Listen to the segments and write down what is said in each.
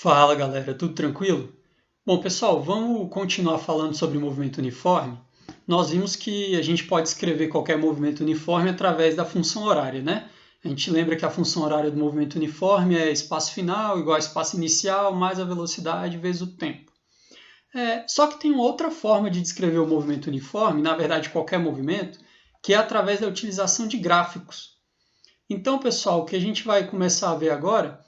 Fala galera, tudo tranquilo? Bom pessoal, vamos continuar falando sobre o movimento uniforme. Nós vimos que a gente pode escrever qualquer movimento uniforme através da função horária, né? A gente lembra que a função horária do movimento uniforme é espaço final igual a espaço inicial mais a velocidade vezes o tempo. Só que tem uma outra forma de descrever o movimento uniforme, na verdade qualquer movimento, que é através da utilização de gráficos. Então pessoal, o que a gente vai começar a ver agora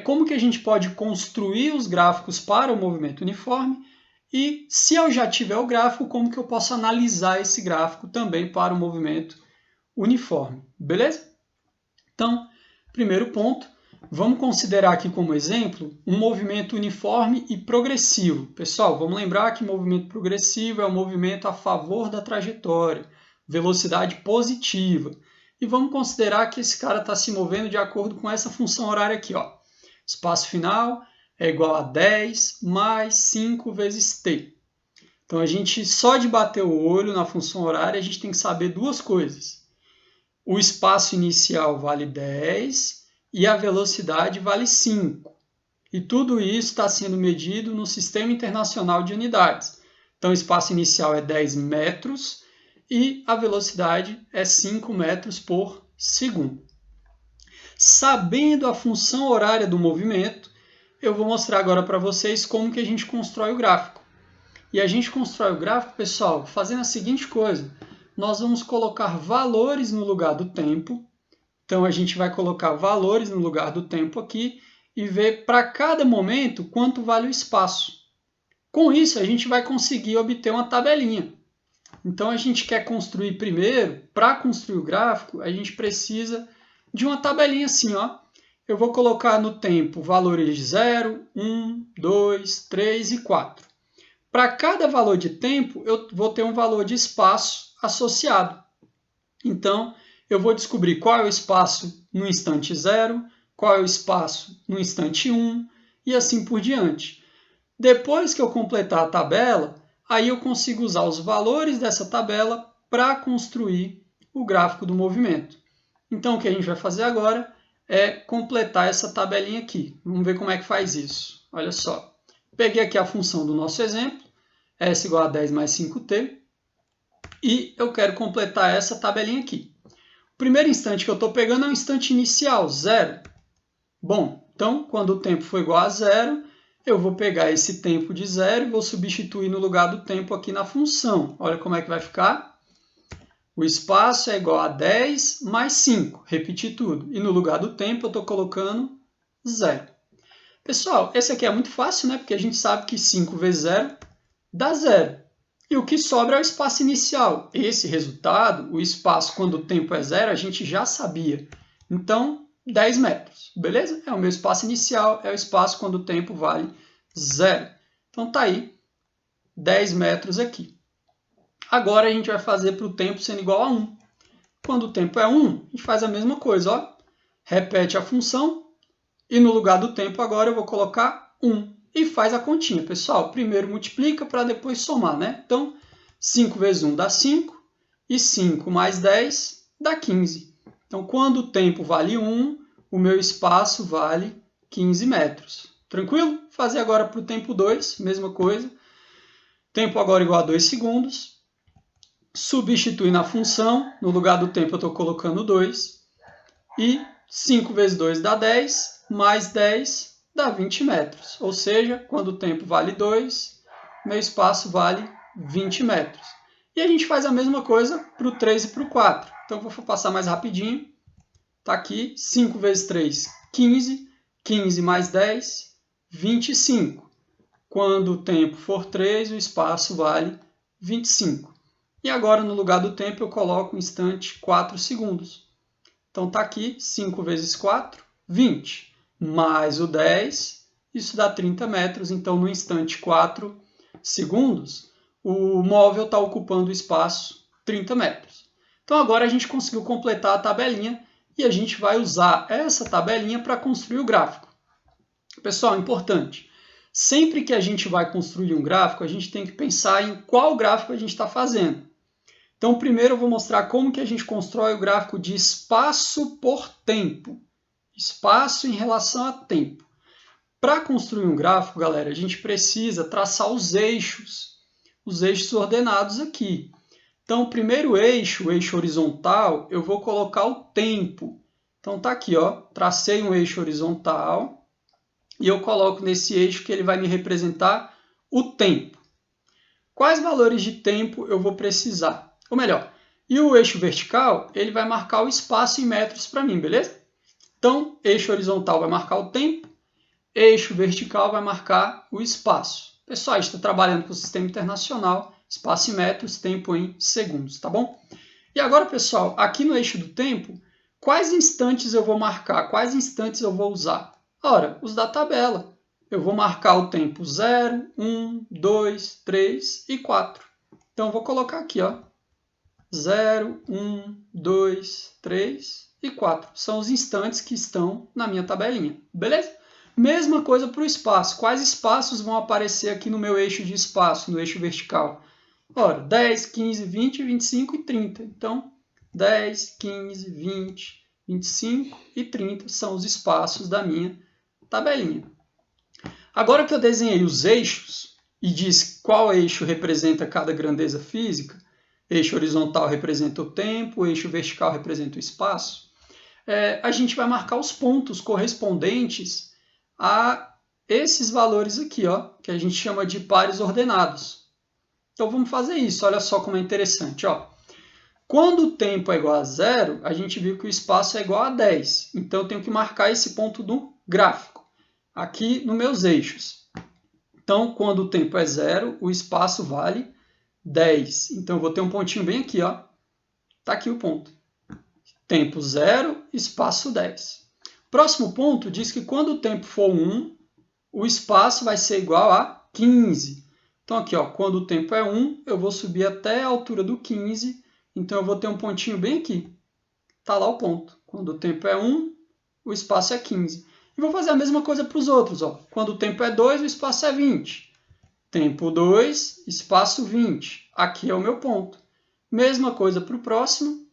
como que a gente pode construir os gráficos para o movimento uniforme e, se eu já tiver o gráfico, como que eu posso analisar esse gráfico também para o movimento uniforme, beleza? Então, primeiro ponto, vamos considerar aqui como exemplo um movimento uniforme e progressivo. Pessoal, vamos lembrar que movimento progressivo é um movimento a favor da trajetória, velocidade positiva. E vamos considerar que esse cara está se movendo de acordo com essa função horária aqui, ó. Espaço final é igual a 10 mais 5 vezes t. Então, a gente só de bater o olho na função horária, a gente tem que saber duas coisas. O espaço inicial vale 10 e a velocidade vale 5. E tudo isso está sendo medido no Sistema Internacional de Unidades. Então, o espaço inicial é 10 metros e a velocidade é 5 metros por segundo. Sabendo a função horária do movimento, eu vou mostrar agora para vocês como que a gente constrói o gráfico. E a gente constrói o gráfico, pessoal, fazendo a seguinte coisa. Nós vamos colocar valores no lugar do tempo. Então, a gente vai colocar valores no lugar do tempo aqui e ver para cada momento quanto vale o espaço. Com isso, a gente vai conseguir obter uma tabelinha. Então, a gente quer construir primeiro, para construir o gráfico, a gente precisa de uma tabelinha assim, ó. Eu vou colocar no tempo valores de 0, 1, 2, 3 e 4. Para cada valor de tempo, eu vou ter um valor de espaço associado. Então, eu vou descobrir qual é o espaço no instante 0, qual é o espaço no instante 1 e assim por diante. Depois que eu completar a tabela, aí eu consigo usar os valores dessa tabela para construir o gráfico do movimento. Então, o que a gente vai fazer agora é completar essa tabelinha aqui. Vamos ver como é que faz isso. Olha só. Peguei aqui a função do nosso exemplo, S igual a 10 mais 5t, e eu quero completar essa tabelinha aqui. O primeiro instante que eu estou pegando é o instante inicial, 0. Bom, então, quando o tempo for igual a 0, eu vou pegar esse tempo de 0 e vou substituir no lugar do tempo aqui na função. Olha como é que vai ficar. O espaço é igual a 10 mais 5, repetir tudo. E no lugar do tempo eu estou colocando 0. Pessoal, esse aqui é muito fácil, né? Porque a gente sabe que 5 vezes 0 dá 0. E o que sobra é o espaço inicial. Esse resultado, o espaço quando o tempo é 0, a gente já sabia. Então, 10 metros, beleza? É o meu espaço inicial, é o espaço quando o tempo vale 0. Então, tá aí, 10 metros aqui. Agora a gente vai fazer para o tempo sendo igual a 1. Quando o tempo é 1, a gente faz a mesma coisa, ó. Repete a função e no lugar do tempo agora eu vou colocar 1. E faz a continha, pessoal. Primeiro multiplica para depois somar, né? Então, 5 vezes 1 dá 5 e 5 mais 10 dá 15. Então, quando o tempo vale 1, o meu espaço vale 15 metros. Tranquilo? Fazer agora para o tempo 2, mesma coisa. Tempo agora igual a 2 segundos. Substituir na função, no lugar do tempo eu estou colocando 2, e 5 vezes 2 dá 10, mais 10 dá 20 metros. Ou seja, quando o tempo vale 2, meu espaço vale 20 metros. E a gente faz a mesma coisa para o 3 e para o 4. Então, vou passar mais rapidinho. Está aqui, 5 vezes 3, 15. 15 mais 10, 25. Quando o tempo for 3, o espaço vale 25. E agora, no lugar do tempo, eu coloco o instante 4 segundos. Então, está aqui, 5 vezes 4, 20. Mais o 10, isso dá 30 metros. Então, no instante 4 segundos, o móvel está ocupando o espaço 30 metros. Então, agora a gente conseguiu completar a tabelinha e a gente vai usar essa tabelinha para construir o gráfico. Pessoal, importante. Sempre que a gente vai construir um gráfico, a gente tem que pensar em qual gráfico a gente está fazendo. Então, primeiro eu vou mostrar como que a gente constrói o gráfico de espaço por tempo. Espaço em relação a tempo. Para construir um gráfico, galera, a gente precisa traçar os eixos ordenados aqui. Então, o primeiro eixo, o eixo horizontal, eu vou colocar o tempo. Então, tá aqui, ó, tracei um eixo horizontal e eu coloco nesse eixo que ele vai me representar o tempo. Quais valores de tempo eu vou precisar? Ou melhor, e o eixo vertical, ele vai marcar o espaço em metros para mim, beleza? Então, eixo horizontal vai marcar o tempo, eixo vertical vai marcar o espaço. Pessoal, a gente está trabalhando com o sistema internacional, espaço em metros, tempo em segundos, tá bom? E agora, pessoal, aqui no eixo do tempo, quais instantes eu vou marcar? Quais instantes eu vou usar? Ora, os da tabela. Eu vou marcar o tempo 0, 1, 2, 3 e 4. Então, eu vou colocar aqui, ó, 0, 1, 2, 3 e 4. São os instantes que estão na minha tabelinha, beleza? Mesma coisa para o espaço. Quais espaços vão aparecer aqui no meu eixo de espaço, no eixo vertical? Ora, 10, 15, 20, 25 e 30. Então, 10, 15, 20, 25 e 30 são os espaços da minha tabelinha. Agora que eu desenhei os eixos e disse qual eixo representa cada grandeza física, eixo horizontal representa o tempo, eixo vertical representa o espaço, a gente vai marcar os pontos correspondentes a esses valores aqui, ó, que a gente chama de pares ordenados. Então vamos fazer isso, olha só como é interessante. Ó. Quando o tempo é igual a 0, a gente viu que o espaço é igual a 10. Então eu tenho que marcar esse ponto no gráfico, aqui nos meus eixos. Então, quando o tempo é 0, o espaço vale 10. Então eu vou ter um pontinho bem aqui, ó. Tá aqui o ponto. Tempo 0, espaço 10. Próximo ponto diz que quando o tempo for 1, o espaço vai ser igual a 15. Então, aqui, ó, quando o tempo é 1, eu vou subir até a altura do 15. Então, eu vou ter um pontinho bem aqui. Está lá o ponto. Quando o tempo é 1, o espaço é 15. E vou fazer a mesma coisa para os outros. Ó. Quando o tempo é 2, o espaço é 20. Tempo 2, espaço 20. Aqui é o meu ponto. Mesma coisa para o próximo.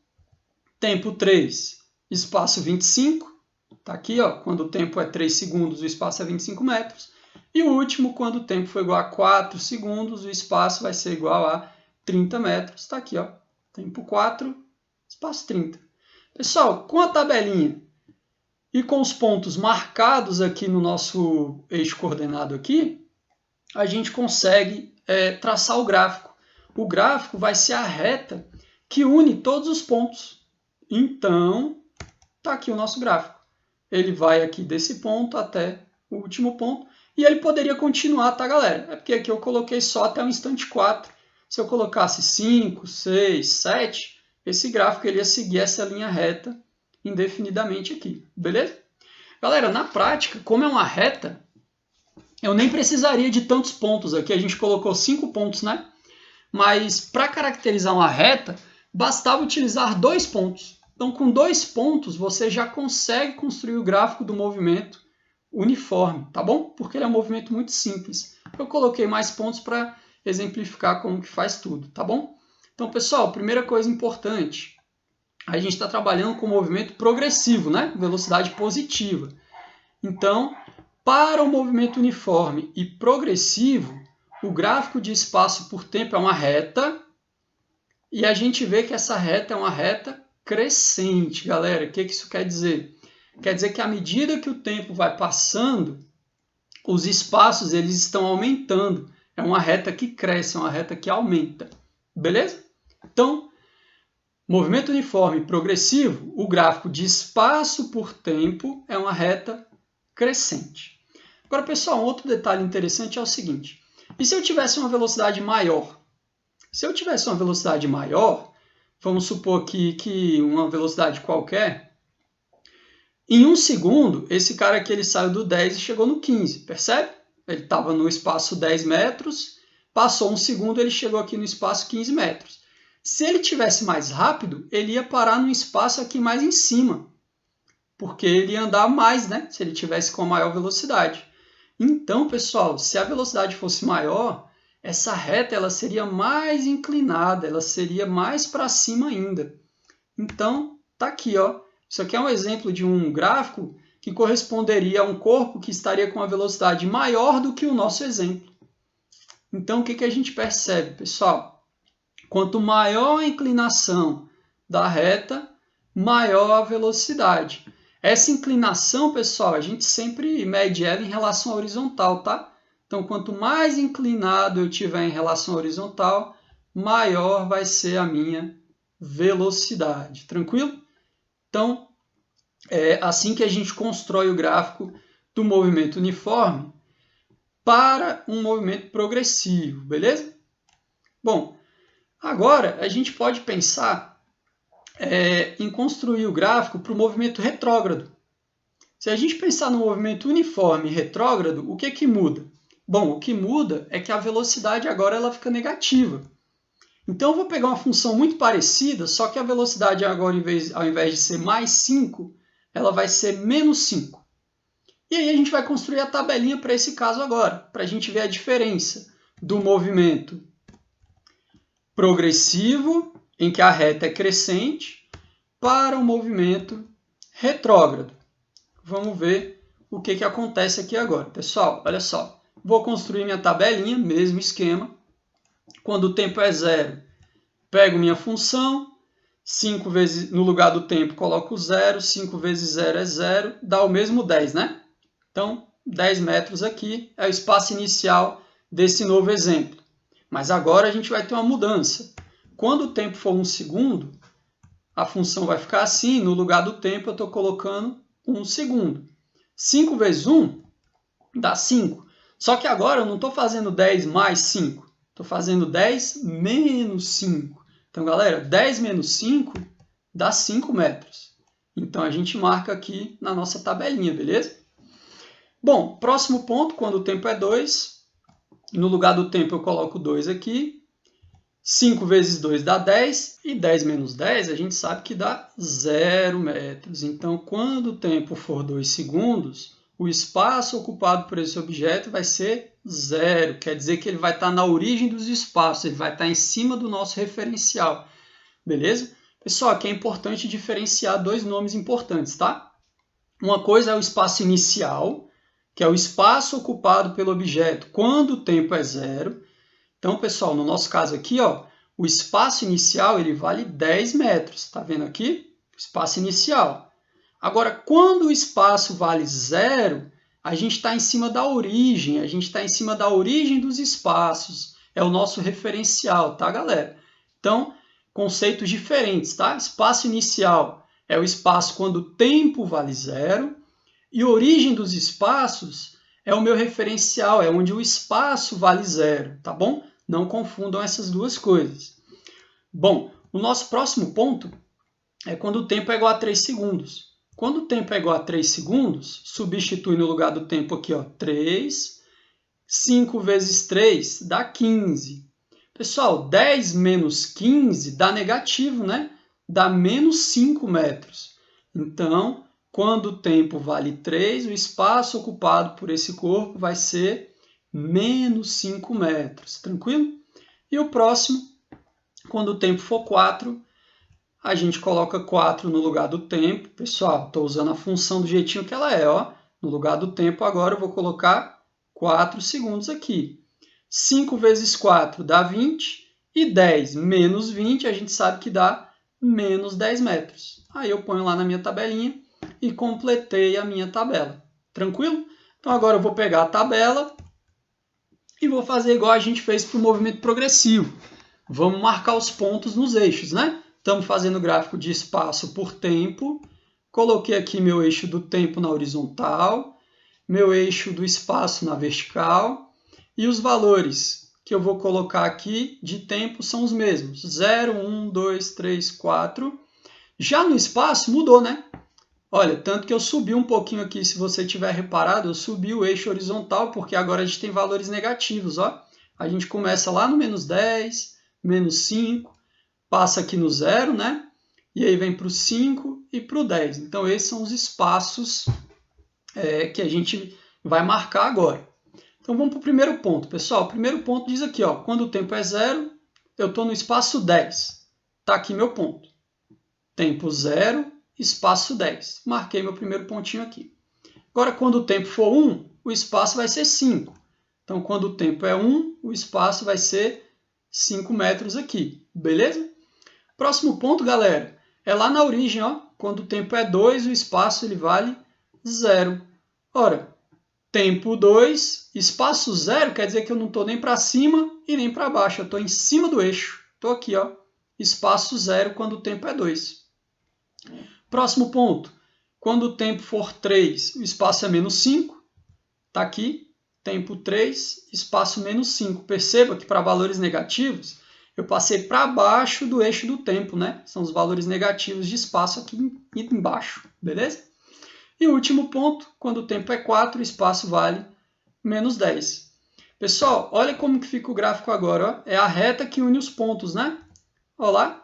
Tempo 3, espaço 25. Está aqui, ó, quando o tempo é 3 segundos, o espaço é 25 metros. E o último, quando o tempo for igual a 4 segundos, o espaço vai ser igual a 30 metros. Está aqui, ó, tempo 4, espaço 30. Pessoal, com a tabelinha e com os pontos marcados aqui no nosso eixo coordenado aqui, a gente consegue traçar o gráfico. O gráfico vai ser a reta que une todos os pontos. Então, está aqui o nosso gráfico. Ele vai aqui desse ponto até o último ponto. E ele poderia continuar, tá, galera? É porque aqui eu coloquei só até o instante 4. Se eu colocasse 5, 6, 7, esse gráfico ele ia seguir essa linha reta indefinidamente aqui. Beleza? Galera, na prática, como é uma reta, eu nem precisaria de tantos pontos. Aqui a gente colocou 5 pontos, né? Mas para caracterizar uma reta, bastava utilizar 2 pontos. Então, com 2 pontos, você já consegue construir o gráfico do movimento uniforme, tá bom? Porque ele é um movimento muito simples. Eu coloquei mais pontos para exemplificar como que faz tudo, tá bom? Então, pessoal, primeira coisa importante, a gente está trabalhando com movimento progressivo, né? Velocidade positiva. Então, para o movimento uniforme e progressivo, o gráfico de espaço por tempo é uma reta, e a gente vê que essa reta é uma reta crescente, galera. O que isso quer dizer? Quer dizer que à medida que o tempo vai passando, os espaços eles estão aumentando. É uma reta que cresce, é uma reta que aumenta. Beleza? Então, movimento uniforme progressivo, o gráfico de espaço por tempo é uma reta crescente. Agora, pessoal, um outro detalhe interessante é o seguinte. E se eu tivesse uma velocidade maior? Se eu tivesse uma velocidade maior, vamos supor que uma velocidade qualquer, em 1 segundo, esse cara aqui ele saiu do 10 e chegou no 15, percebe? Ele estava no espaço 10 metros, passou 1 segundo, ele chegou aqui no espaço 15 metros. Se ele tivesse mais rápido, ele ia parar no espaço aqui mais em cima, porque ele ia andar mais, né? Se ele tivesse com maior velocidade. Então, pessoal, se a velocidade fosse maior, essa reta ela seria mais inclinada, ela seria mais para cima ainda. Então, tá aqui, ó. Isso aqui é um exemplo de um gráfico que corresponderia a um corpo que estaria com uma velocidade maior do que o nosso exemplo. Então, o que a gente percebe, pessoal? Quanto maior a inclinação da reta, maior a velocidade. Essa inclinação, pessoal, a gente sempre mede ela em relação à horizontal, tá? Então, quanto mais inclinado eu tiver em relação à horizontal, maior vai ser a minha velocidade. Tranquilo? Então, é assim que a gente constrói o gráfico do movimento uniforme para um movimento progressivo, beleza? Bom, agora a gente pode pensar em construir o gráfico para o movimento retrógrado. Se a gente pensar no movimento uniforme e retrógrado, o que muda? Bom, o que muda é que a velocidade agora ela fica negativa. Então eu vou pegar uma função muito parecida, só que a velocidade agora, ao invés de ser mais 5, ela vai ser menos 5. E aí a gente vai construir a tabelinha para esse caso agora, para a gente ver a diferença do movimento progressivo, em que a reta é crescente, para o movimento retrógrado. Vamos ver o que acontece aqui agora. Pessoal, olha só. Vou construir minha tabelinha, mesmo esquema. Quando o tempo é 0, pego minha função, 5 vezes, no lugar do tempo, coloco 0, 5 vezes 0 é 0, dá o mesmo 10, né? Então, 10 metros aqui é o espaço inicial desse novo exemplo. Mas agora a gente vai ter uma mudança. Quando o tempo for 1 segundo, a função vai ficar assim, no lugar do tempo eu estou colocando 1 segundo. 5 vezes 1 dá 5. Só que agora eu não estou fazendo 10 mais 5, estou fazendo 10 menos 5. Então, galera, 10 menos 5 dá 5 metros. Então, a gente marca aqui na nossa tabelinha, beleza? Bom, próximo ponto, quando o tempo é 2, no lugar do tempo eu coloco 2 aqui. 5 vezes 2 dá 10, e 10 menos 10 a gente sabe que dá 0 metros. Então, quando o tempo for 2 segundos, o espaço ocupado por esse objeto vai ser 0. Quer dizer que ele vai estar na origem dos espaços, ele vai estar em cima do nosso referencial. Beleza? Pessoal, aqui é importante diferenciar dois nomes importantes, tá? Uma coisa é o espaço inicial, que é o espaço ocupado pelo objeto quando o tempo é 0. Então, pessoal, no nosso caso aqui, ó, o espaço inicial ele vale 10 metros. Está vendo aqui? Espaço inicial. Agora, quando o espaço vale 0, a gente está em cima da origem. A gente está em cima da origem dos espaços. É o nosso referencial, tá, galera? Então, conceitos diferentes, tá? Espaço inicial é o espaço quando o tempo vale 0. E origem dos espaços é o meu referencial, é onde o espaço vale 0, tá bom? Não confundam essas duas coisas. Bom, o nosso próximo ponto é quando o tempo é igual a 3 segundos. Quando o tempo é igual a 3 segundos, substitui no lugar do tempo aqui, ó, 3. 5 vezes 3 dá 15. Pessoal, 10 menos 15 dá negativo, né? Dá menos 5 metros. Então, quando o tempo vale 3, o espaço ocupado por esse corpo vai ser menos 5 metros. Tranquilo? E o próximo, quando o tempo for 4, a gente coloca 4 no lugar do tempo. Pessoal, estou usando a função do jeitinho que ela é. Ó. No lugar do tempo, agora eu vou colocar 4 segundos aqui. 5 vezes 4 dá 20. E 10 menos 20, a gente sabe que dá menos 10 metros. Aí eu ponho lá na minha tabelinha e completei a minha tabela. Tranquilo? Então agora eu vou pegar a tabela e vou fazer igual a gente fez para o movimento progressivo. Vamos marcar os pontos nos eixos, né? Estamos fazendo gráfico de espaço por tempo. Coloquei aqui meu eixo do tempo na horizontal, meu eixo do espaço na vertical. E os valores que eu vou colocar aqui de tempo são os mesmos. 0, 1, 2, 3, 4. Já no espaço mudou, né? Olha, tanto que eu subi um pouquinho aqui, se você tiver reparado, eu subi o eixo horizontal, porque agora a gente tem valores negativos, ó. A gente começa lá no menos 10, menos 5, passa aqui no 0, né? E aí vem para o 5 e para o 10. Então, esses são os espaços que a gente vai marcar agora. Então, vamos para o primeiro ponto, pessoal. O primeiro ponto diz aqui, ó, quando o tempo é 0, eu estou no espaço 10. Está aqui meu ponto. Tempo 0, espaço 10. Marquei meu primeiro pontinho aqui. Agora, quando o tempo for 1, o espaço vai ser 5. Então, quando o tempo é 1, o espaço vai ser 5 metros aqui, beleza? Próximo ponto, galera, é lá na origem, ó. Quando o tempo é 2, o espaço ele vale 0. Ora, tempo 2, espaço 0, quer dizer que eu não estou nem para cima e nem para baixo, eu estou em cima do eixo. Estou aqui, ó, espaço 0 quando o tempo é 2. Próximo ponto, quando o tempo for 3, o espaço é menos 5. Está aqui, tempo 3, espaço menos 5. Perceba que para valores negativos, eu passei para baixo do eixo do tempo, né? São os valores negativos de espaço aqui embaixo, beleza? E o último ponto, quando o tempo é 4, o espaço vale menos 10. Pessoal, olha como que fica o gráfico agora. Ó. É a reta que une os pontos, né? Olha lá.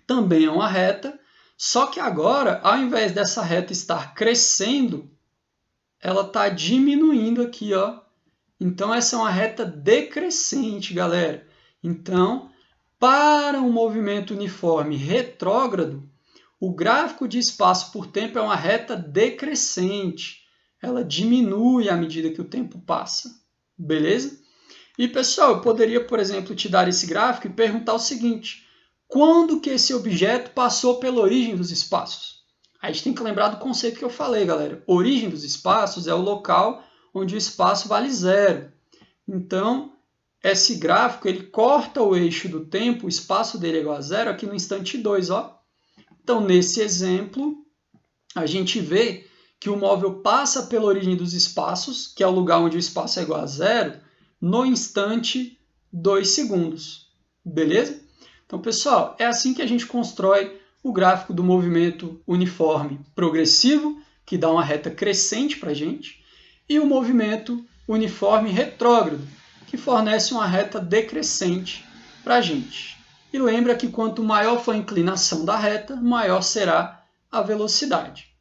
Também é uma reta, só que agora, ao invés dessa reta estar crescendo, ela está diminuindo aqui, ó. Então, essa é uma reta decrescente, galera. Então, para um movimento uniforme retrógrado, o gráfico de espaço por tempo é uma reta decrescente. Ela diminui à medida que o tempo passa. Beleza? E, pessoal, eu poderia, por exemplo, te dar esse gráfico e perguntar o seguinte: quando que esse objeto passou pela origem dos espaços? A gente tem que lembrar do conceito que eu falei, galera. Origem dos espaços é o local onde o espaço vale 0. Então, esse gráfico ele corta o eixo do tempo, o espaço dele é igual a 0 aqui no instante 2, ó. Então, nesse exemplo, a gente vê que o móvel passa pela origem dos espaços, que é o lugar onde o espaço é igual a 0, no instante 2 segundos. Beleza? Então, pessoal, é assim que a gente constrói o gráfico do movimento uniforme progressivo, que dá uma reta crescente para a gente, e o movimento uniforme retrógrado, que fornece uma reta decrescente para a gente. E lembra que quanto maior for a inclinação da reta, maior será a velocidade.